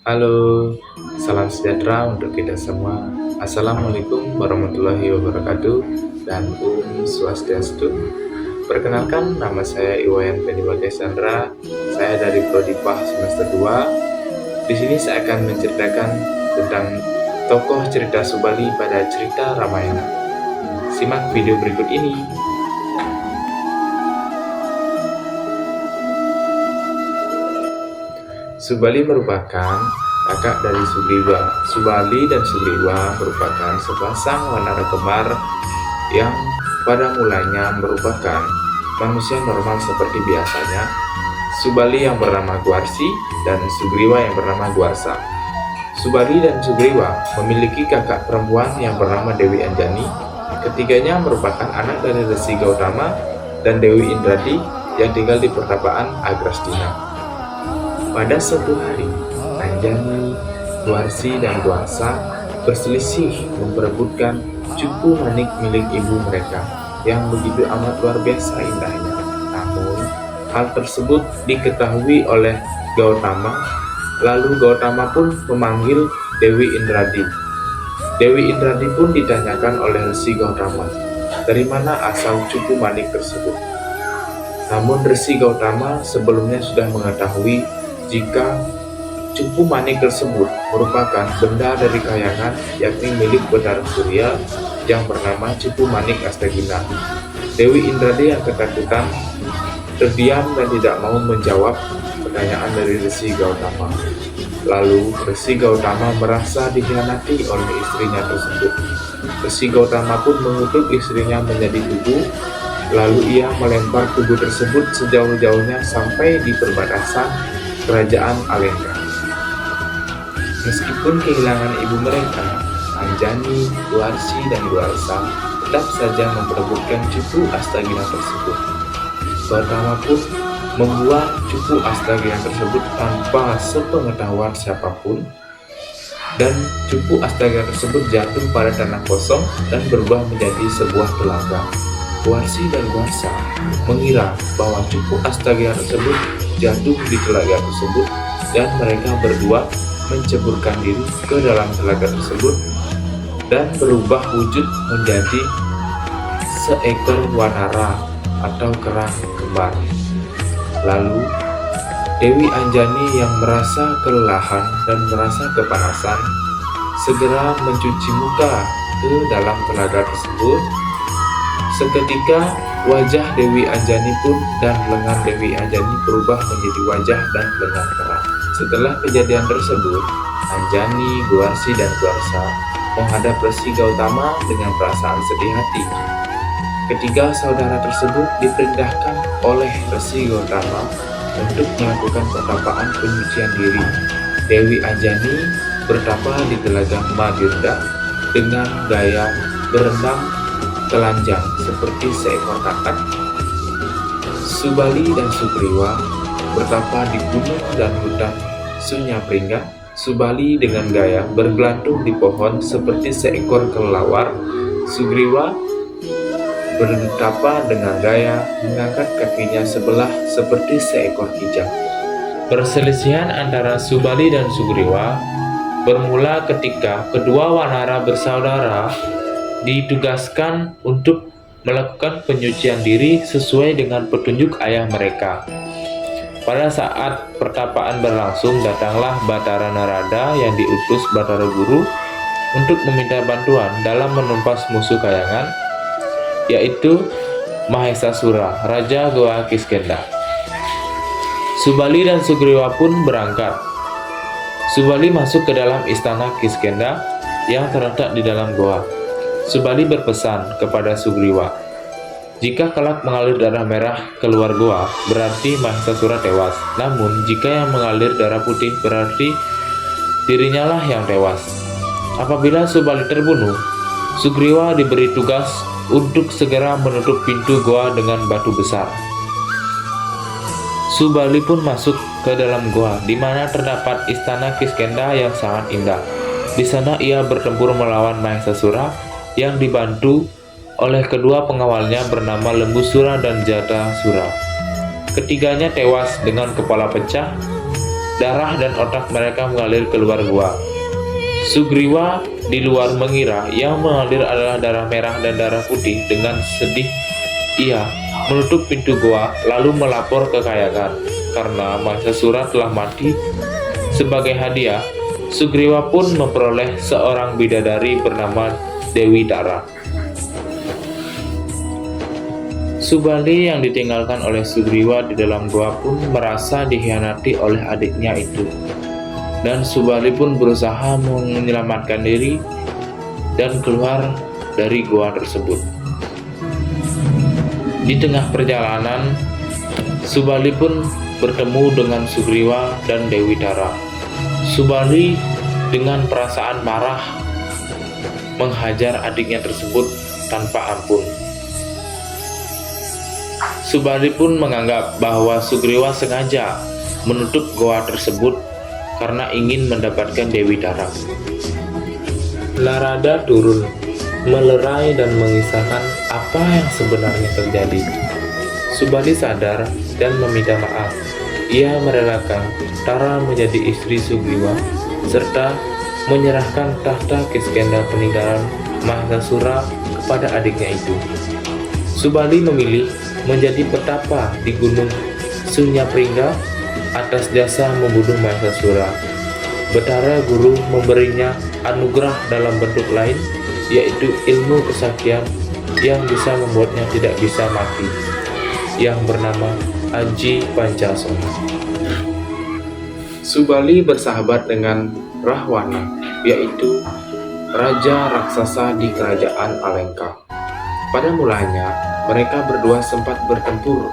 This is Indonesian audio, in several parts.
Halo, salam sejahtera untuk kita semua. Assalamualaikum warahmatullahi wabarakatuh dan Om Swastiastu. Perkenalkan, nama saya Iwayan Pendiwate Sandra. Saya dari Prodi PAH semester 2. Di sini saya akan menceritakan tentang tokoh cerita Subali pada cerita Ramayana. Simak video berikut ini. Subali merupakan kakak dari Sugriwa. Subali dan Sugriwa merupakan sepasang wanara kembar yang pada mulanya merupakan manusia normal seperti biasanya. Subali yang bernama Gwarsi dan Sugriwa yang bernama Gwarsa. Subali dan Sugriwa memiliki kakak perempuan yang bernama Dewi Anjani. Ketiganya merupakan anak dari Resi Gautama dan Dewi Indradi yang tinggal di pertapaan Agrastina. Pada suatu hari, Anjani, Gwarsi, dan Gwarsa berselisih memperebutkan cupu manik milik ibu mereka yang begitu amat luar biasa indahnya. Namun, hal tersebut diketahui oleh Gautama, lalu Gautama pun memanggil Dewi Indradi. Dewi Indradi pun ditanyakan oleh Resi Gautama, dari mana asal cupu manik tersebut. Namun Resi Gautama sebelumnya sudah mengetahui jika cupu manik tersebut merupakan benda dari kayangan yakni milik Betara Surya yang bernama cupu manik Astagina. Dewi Indradi yang ketakutan terdiam dan tidak mau menjawab pertanyaan dari Resi Gautama. Lalu Resi Gautama merasa dikhianati oleh istrinya tersebut. Resi Gautama pun mengutuk istrinya menjadi tubuh. Lalu ia melempar tubuh tersebut sejauh-jauhnya sampai di perbatasan kerajaan Alengka. Meskipun kehilangan ibu mereka, Anjani, Gwarsi, dan Gwarsa tetap saja memperebutkan cupu Astagina tersebut. Gautama pun membuang cupu Astagina tersebut tanpa sepengetahuan siapapun, dan cupu Astagina tersebut jatuh pada tanah kosong dan berubah menjadi sebuah telaga. Gwarsi dan Gwarsa mengira bahwa cupu Astagina tersebut jatuh di telaga tersebut dan mereka berdua menceburkan diri ke dalam telaga tersebut dan berubah wujud menjadi seekor wanara atau kerang kembar. Lalu Dewi Anjani yang merasa kelelahan dan merasa kepanasan segera mencuci muka ke dalam telaga tersebut. Seketika wajah Dewi Anjani pun dan lengan Dewi Anjani berubah menjadi wajah dan lengan kerang. Setelah kejadian tersebut, Anjani, Gwarsi, dan Gwarsa menghadap Resi Gautama dengan perasaan sedih hati. Ketiga saudara tersebut diperintahkan oleh Resi Gautama untuk melakukan pertapaan penyucian diri. Dewi Anjani bertapa di telaga Madirda dengan gaya berendam telanjang seperti seekor kakak. Subali dan Sugriwa bertapa di gunung dan hutan Sunyapringga. Subali dengan gaya bergelantung di pohon seperti seekor kelelawar. Sugriwa bertapa dengan gaya mengangkat kakinya sebelah seperti seekor kijang. Perselisihan antara Subali dan Sugriwa bermula ketika kedua wanara bersaudara ditugaskan untuk melakukan penyucian diri sesuai dengan petunjuk ayah mereka. Pada saat pertapaan berlangsung, datanglah Batara Narada yang diutus Batara Guru untuk meminta bantuan dalam menumpas musuh kayangan, yaitu Mahesasura, Raja Goa Kiskenda. Subali dan Sugriwa pun berangkat. Subali masuk ke dalam istana Kiskenda yang terletak di dalam goa. Subali berpesan kepada Sugriwa, jika kelak mengalir darah merah keluar goa, berarti Mahesasura tewas. Namun, jika yang mengalir darah putih, berarti dirinya lah yang tewas. Apabila Subali terbunuh, Sugriwa diberi tugas untuk segera menutup pintu goa dengan batu besar. Subali pun masuk ke dalam goa, di mana terdapat istana Kiskenda yang sangat indah. Di sana ia bertempur melawan Mahesasura yang dibantu oleh kedua pengawalnya bernama Lembusura dan Jatasura. Ketiganya tewas dengan kepala pecah Darah dan otak mereka mengalir keluar gua. Sugriwa di luar mengira yang mengalir adalah darah merah dan darah putih. Dengan sedih ia menutup pintu gua lalu melapor ke Kayangan karena Mahasiswa telah mati. Sebagai hadiah, Sugriwa pun memperoleh seorang bidadari bernama Dewi Tara. Subali yang ditinggalkan oleh Sugriwa di dalam gua pun merasa dikhianati oleh adiknya itu. Dan Subali pun berusaha menyelamatkan diri dan keluar dari gua tersebut. Di tengah perjalanan, Subali pun bertemu dengan Sugriwa dan Dewi Tara. Subali dengan perasaan marah menghajar adiknya tersebut tanpa ampun. Subali pun menganggap bahwa Sugriwa sengaja menutup goa tersebut karena ingin mendapatkan Dewi Tara. Narada turun, melerai dan mengisahkan apa yang sebenarnya terjadi. Subali sadar dan meminta maaf. Ia merelakan Tara menjadi istri Sugriwa serta menyerahkan tahta Kiskendha peninggalan Mahasiswa kepada adiknya itu. Subali memilih menjadi petapa di Gunung Sunyapringga atas jasa membunuh Mahasiswa. Betara guru memberinya anugerah dalam bentuk lain, yaitu ilmu kesaktian yang bisa membuatnya tidak bisa mati, yang bernama Aji Pancasona. Subali bersahabat dengan Rahwana, yaitu raja raksasa di kerajaan Alengka. Pada mulanya, mereka berdua sempat bertempur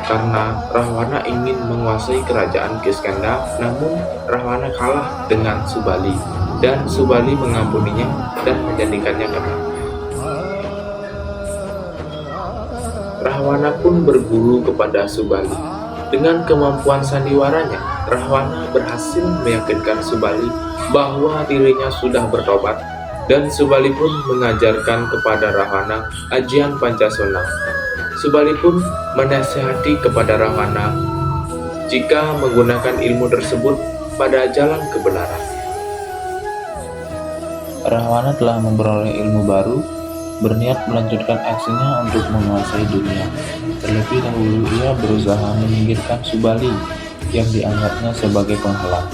karena Rahwana ingin menguasai kerajaan Kiskendha, namun Rahwana kalah dengan Subali dan Subali mengampuninya dan menjadikannya tenang. Rahwana pun berguru kepada Subali. Dengan kemampuan sandiwaranya, Rahwana berhasil meyakinkan Subali bahwa dirinya sudah bertobat, dan Subali pun mengajarkan kepada Rahwana ajian Pancasona. Subali pun menasihati kepada Rahwana jika menggunakan ilmu tersebut pada jalan kebenaran. Rahwana telah memperoleh ilmu baru, berniat melanjutkan aksinya untuk menguasai dunia. Terlebih dahulu ia berusaha menyingkirkan Subali yang dianggapnya sebagai penghalang.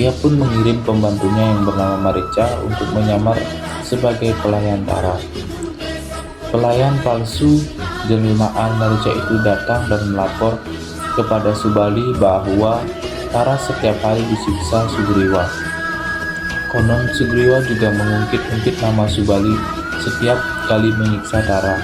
Ia pun mengirim pembantunya yang bernama Marica untuk menyamar sebagai pelayan Tara. Pelayan palsu jelmaan Marica itu datang dan melapor kepada Subali bahwa Tara setiap hari disiksa Sugriwa. Konon Sugriwa juga mengungkit-ungkit nama Subali setiap kali menyiksa Tara.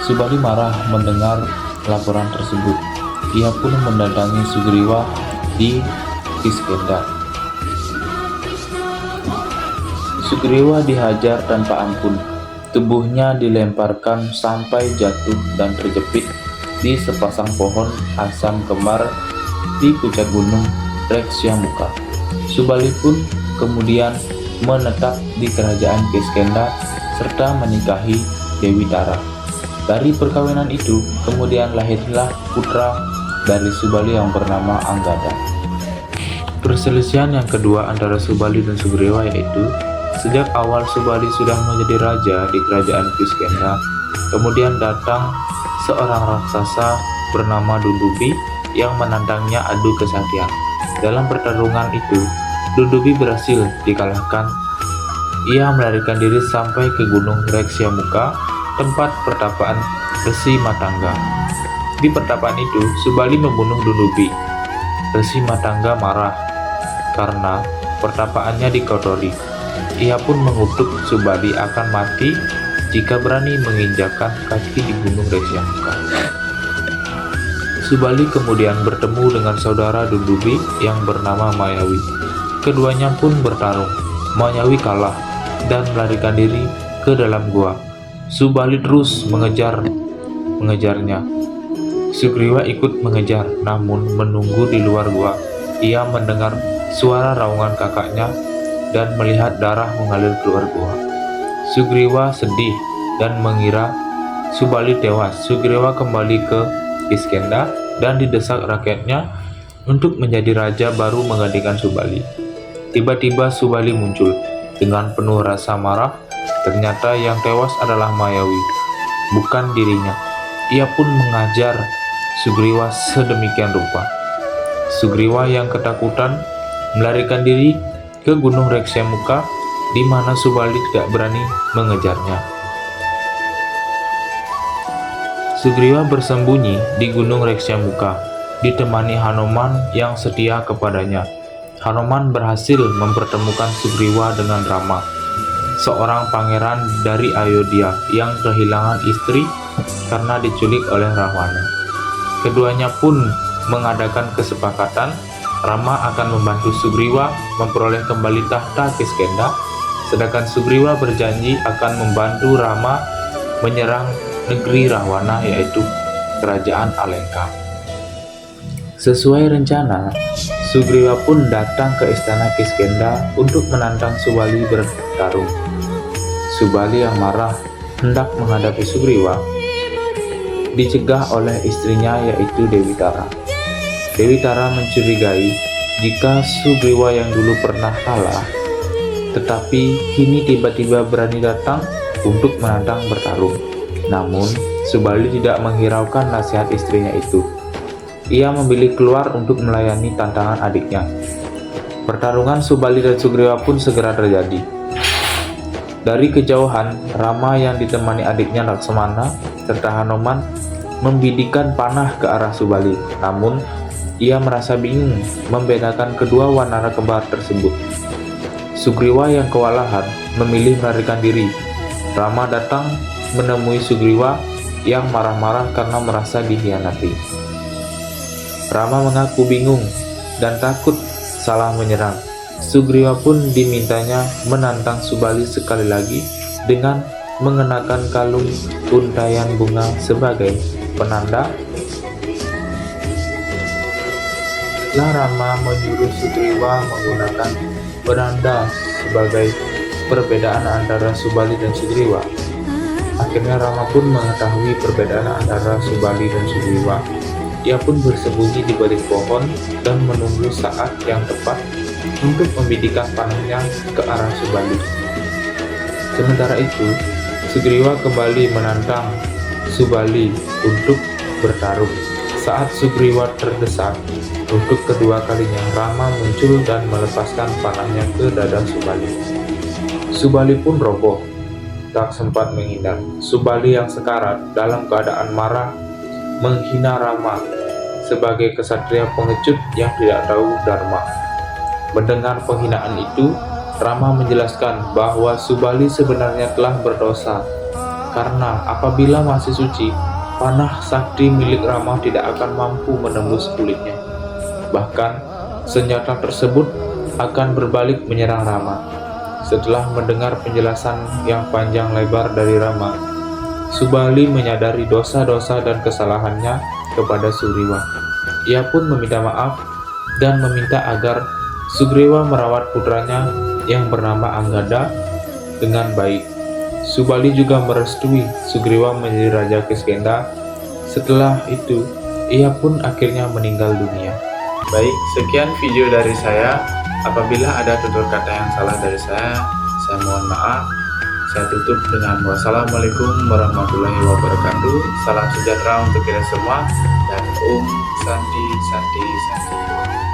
Subali marah mendengar laporan tersebut. Ia pun mendatangi Sugriwa di Kiskendha. Sugriwa dihajar tanpa ampun. Tubuhnya dilemparkan sampai jatuh dan terjepit di sepasang pohon asam kembar di puncak gunung Reksyamukha. Subali pun kemudian menetap di kerajaan Kiskendha serta menikahi Dewi Tara. Dari perkawinan itu kemudian lahirlah putra dari Subali yang bernama Anggada. Perselisihan yang kedua antara Subali dan Sugriwa yaitu sejak awal Subali sudah menjadi raja di kerajaan Kiskendha, kemudian datang seorang raksasa bernama Dundubi yang menantangnya adu kesaktian. Dalam pertarungan itu, Dundubi berhasil dikalahkan. Ia melarikan diri sampai ke gunung Reksyamukha, tempat pertapaan Resi Matangga. Di pertapaan itu, Subali membunuh Dundubi. Resi Matangga marah karena pertapaannya dikotori. Ia pun mengutuk Subali akan mati jika berani menginjakkan kaki di gunung Reksyamukha. Subali kemudian bertemu dengan saudara Dundubi yang bernama Mayawi. Keduanya pun bertarung. Mayawi kalah dan melarikan diri ke dalam gua. Subali terus mengejarnya. Sugriwa ikut mengejar, namun menunggu di luar gua. Ia mendengar suara raungan kakaknya dan melihat darah mengalir keluar gua. Sugriwa sedih dan mengira Subali tewas. Sugriwa kembali ke Kiskendha dan didesak rakyatnya untuk menjadi raja baru menggantikan Subali. Tiba-tiba Subali muncul. Dengan penuh rasa marah, ternyata yang tewas adalah Mayawi, bukan dirinya. Ia pun mengajar Sugriwa sedemikian rupa. Sugriwa yang ketakutan melarikan diri ke Gunung Reksyamuka, di mana Subali tidak berani mengejarnya. Sugriwa bersembunyi di Gunung Reksyamuka, ditemani Hanuman yang setia kepadanya. Hanuman berhasil mempertemukan Sugriwa dengan Rama, seorang pangeran dari Ayodhya yang kehilangan istri karena diculik oleh Rawana. Keduanya pun mengadakan kesepakatan Rama akan membantu Sugriwa memperoleh kembali tahta Kiskendha, sedangkan Sugriwa berjanji akan membantu Rama menyerang negeri Rawana, yaitu kerajaan Alengka. Sesuai rencana, Sugriwa pun datang ke istana Kiskendha untuk menantang Subali bertarung. Subali yang marah hendak menghadapi Sugriwa dicegah oleh istrinya, yaitu Dewi Tara. Dewi Tara mencurigai jika Sugriwa yang dulu pernah kalah, tetapi kini tiba-tiba berani datang untuk menantang bertarung. Namun, Subali tidak menghiraukan nasihat istrinya itu. Ia memilih keluar untuk melayani tantangan adiknya. Pertarungan Subali dan Sugriwa pun segera terjadi. Dari kejauhan, Rama yang ditemani adiknya Laksamana serta Hanuman membidikan panah ke arah Subali. Namun, ia merasa bingung membedakan kedua wanara kembar tersebut. Sugriwa yang kewalahan memilih melarikan diri. Rama datang menemui Sugriwa yang marah-marah karena merasa dikhianati. Rama mengaku bingung dan takut salah menyerang. Sugriwa pun dimintanya menantang Subali sekali lagi dengan mengenakan kalung untayan bunga sebagai penanda. Setelah Rama menyuruh Sugriwa menggunakan penanda sebagai perbedaan antara Subali dan Sugriwa, akhirnya Rama pun mengetahui perbedaan antara Subali dan Sugriwa. Ia pun bersembunyi di balik pohon dan menunggu saat yang tepat untuk membidikan panahnya ke arah Subali. Sementara itu, Sugriwa kembali menantang Subali untuk bertarung. Saat Sugriwa terdesak untuk kedua kalinya, Rama muncul dan melepaskan panahnya ke dada Subali. Subali pun roboh, tak sempat menghindar. Subali yang sekarat dalam keadaan marah menghina Rama sebagai kesatria pengecut yang tidak tahu dharma. Mendengar penghinaan itu, Rama menjelaskan bahwa Subali sebenarnya telah berdosa karena apabila masih suci, panah sakti milik Rama tidak akan mampu menembus kulitnya. Bahkan, senjata tersebut akan berbalik menyerang Rama. Setelah mendengar penjelasan yang panjang lebar dari Rama, Subali menyadari dosa-dosa dan kesalahannya kepada Sugriwa. Ia pun meminta maaf dan meminta agar Sugriwa merawat putranya yang bernama Anggada dengan baik. Subali juga merestui Sugriwa menjadi Raja Kiskendha. Setelah itu, ia pun akhirnya meninggal dunia. Baik, sekian video dari saya. Apabila ada tutur kata yang salah dari saya mohon maaf. Saya tutup dengan wassalamualaikum warahmatullahi wabarakatuh. Salam sejahtera untuk kita semua dan Om Santi Santi Santi.